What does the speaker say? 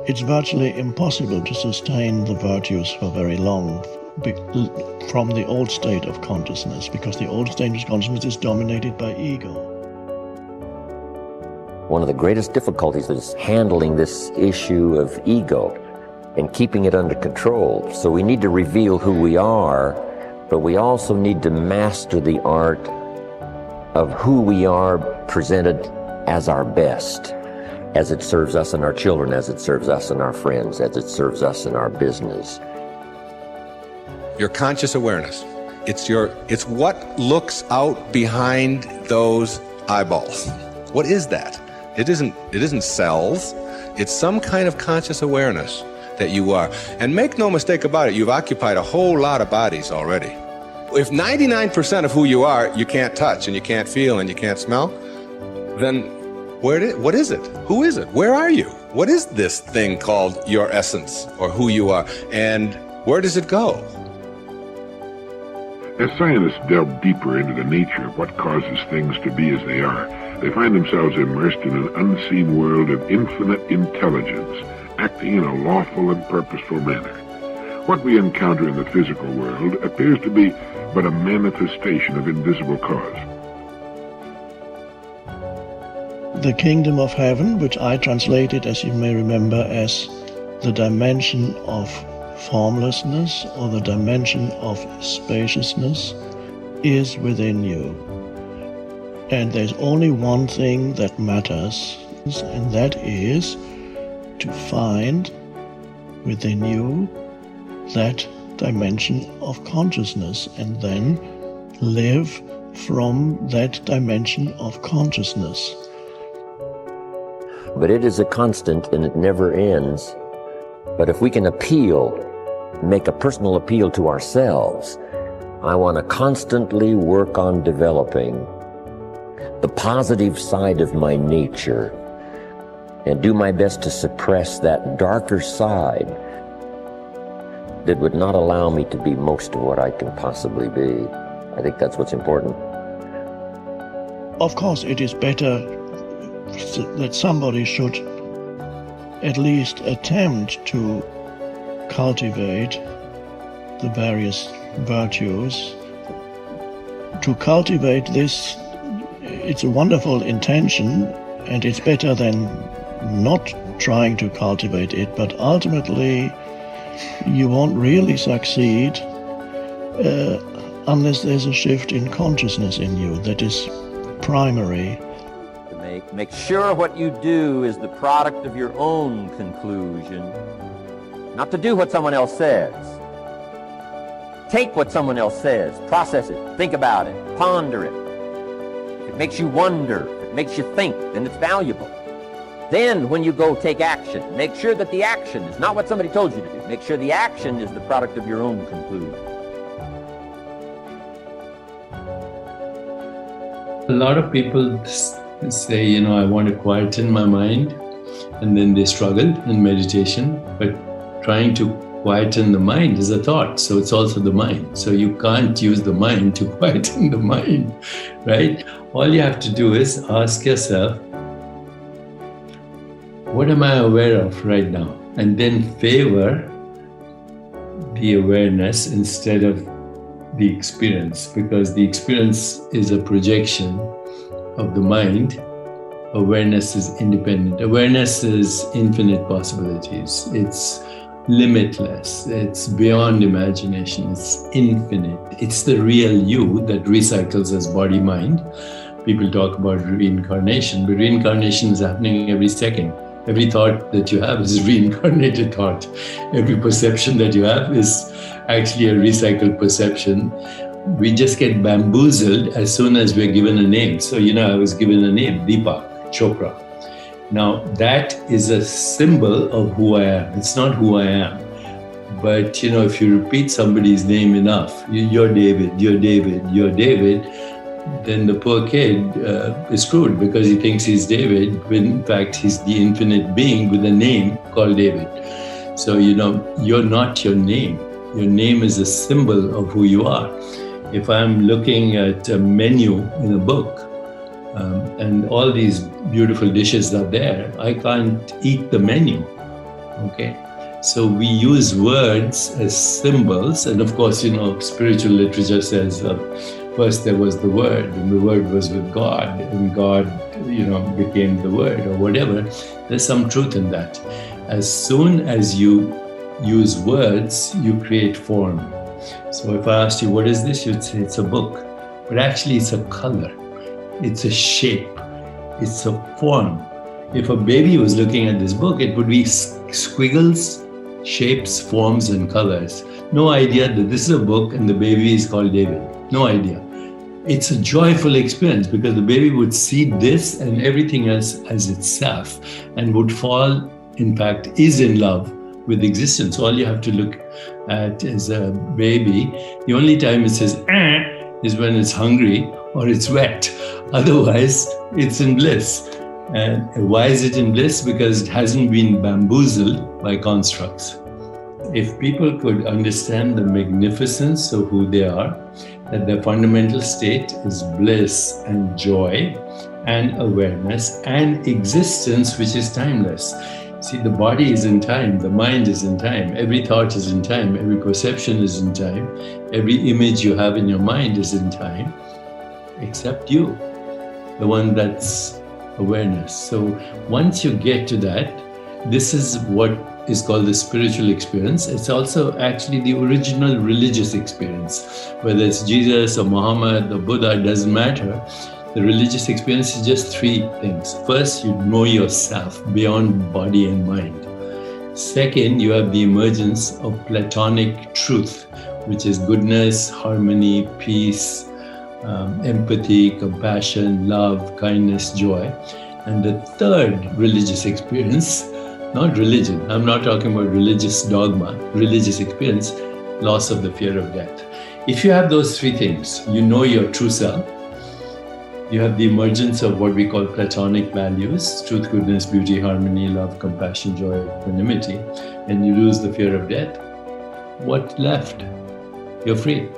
it's virtually impossible to sustain the virtues for very long from the old state of consciousness, because the old state of consciousness is dominated by ego. One of the greatest difficulties is handling this issue of ego and keeping it under control. So we need to reveal who we are, but we also need to master the art of who we are presented as our best, as it serves us and our children, as it serves us and our friends, as it serves us in our business. Your conscious awareness. It's what looks out behind those eyeballs. What is that? It isn't cells. It's some kind of conscious awareness that you are. And make no mistake about it, you've occupied a whole lot of bodies already. If 99% of who you are, you can't touch and you can't feel and you can't smell, then what is it? Who is it? Where are you? What is this thing called your essence or who you are? And where does it go? As scientists delve deeper into the nature of what causes things to be as they are, they find themselves immersed in an unseen world of infinite intelligence, acting in a lawful and purposeful manner. What we encounter in the physical world appears to be but a manifestation of invisible cause. The kingdom of heaven, which I translated, as you may remember, as the dimension of formlessness or the dimension of spaciousness, is within you. And there's only one thing that matters, and that is to find within you that dimension of consciousness and then live from that dimension of consciousness. But it is a constant and it never ends. But if we can make a personal appeal to ourselves, I want to constantly work on developing the positive side of my nature and do my best to suppress that darker side that would not allow me to be most of what I can possibly be. I think that's what's important. Of course, it is better that somebody should at least attempt to cultivate the various virtues. To cultivate this, it's a wonderful intention, and it's better than not trying to cultivate it, but ultimately you won't really succeed unless there's a shift in consciousness in you that is primary. Make sure what you do is the product of your own conclusion, not to do what someone else says. Take what someone else says, process it, think about it, ponder it. If it makes you wonder, if it makes you think, then it's valuable. Then when you go take action, make sure that the action is not what somebody told you to do. Make sure the action is the product of your own conclusion. A lot of people say, I want to quieten my mind, and then they struggle in meditation, but trying to quieten the mind is a thought, so it's also the mind. So you can't use the mind to quieten the mind, right? All you have to do is ask yourself, what am I aware of right now? And then favor the awareness instead of the experience, because the experience is a projection of the mind. Awareness is independent. Awareness is infinite possibilities. It's limitless. It's beyond imagination. It's infinite. It's the real you that recycles as body-mind. People talk about reincarnation, but reincarnation is happening every second. Every thought that you have is a reincarnated thought. Every perception that you have is actually a recycled perception. We just get bamboozled as soon as we're given a name. So, I was given a name, Deepak Chopra. Now, that is a symbol of who I am. It's not who I am. But, if you repeat somebody's name enough, you're David, you're David, you're David, then the poor kid is screwed because he thinks he's David, when in fact he's the infinite being with a name called David. So, you're not your name. Your name is a symbol of who you are. If I'm looking at a menu in a book, and all these beautiful dishes are there, I can't eat the menu. Okay. So we use words as symbols. And of course, spiritual literature says first there was the Word, and the Word was with God, and God, became the Word or whatever. There's some truth in that. As soon as you use words, you create form. So if I asked you, what is this? You'd say it's a book. But actually, it's a color. It's a shape. It's a form. If a baby was looking at this book, it would be squiggles, shapes, forms, and colors. No idea that this is a book and the baby is called David. No idea. It's a joyful experience because the baby would see this and everything else as itself and would fall, in fact, is in love with existence. All you have to look at is a baby. The only time it says, is when it's hungry or it's wet. Otherwise, it's in bliss. And why is it in bliss? Because it hasn't been bamboozled by constructs. If people could understand the magnificence of who they are, that their fundamental state is bliss and joy and awareness and existence, which is timeless. See, the body is in time, the mind is in time, every thought is in time, every perception is in time, every image you have in your mind is in time, except you, the one that's awareness. So once you get to that, this is what is called the spiritual experience. It's also actually the original religious experience. Whether it's Jesus or Muhammad or Buddha, it doesn't matter. The religious experience is just three things. First, you know yourself beyond body and mind. Second, you have the emergence of Platonic truth, which is goodness, harmony, peace, empathy, compassion, love, kindness, joy. And the third religious experience, not religion, I'm not talking about religious dogma, religious experience, loss of the fear of death. If you have those three things, you know your true self, you have the emergence of what we call Platonic values, truth, goodness, beauty, harmony, love, compassion, joy, equanimity, and you lose the fear of death, what left? You're free.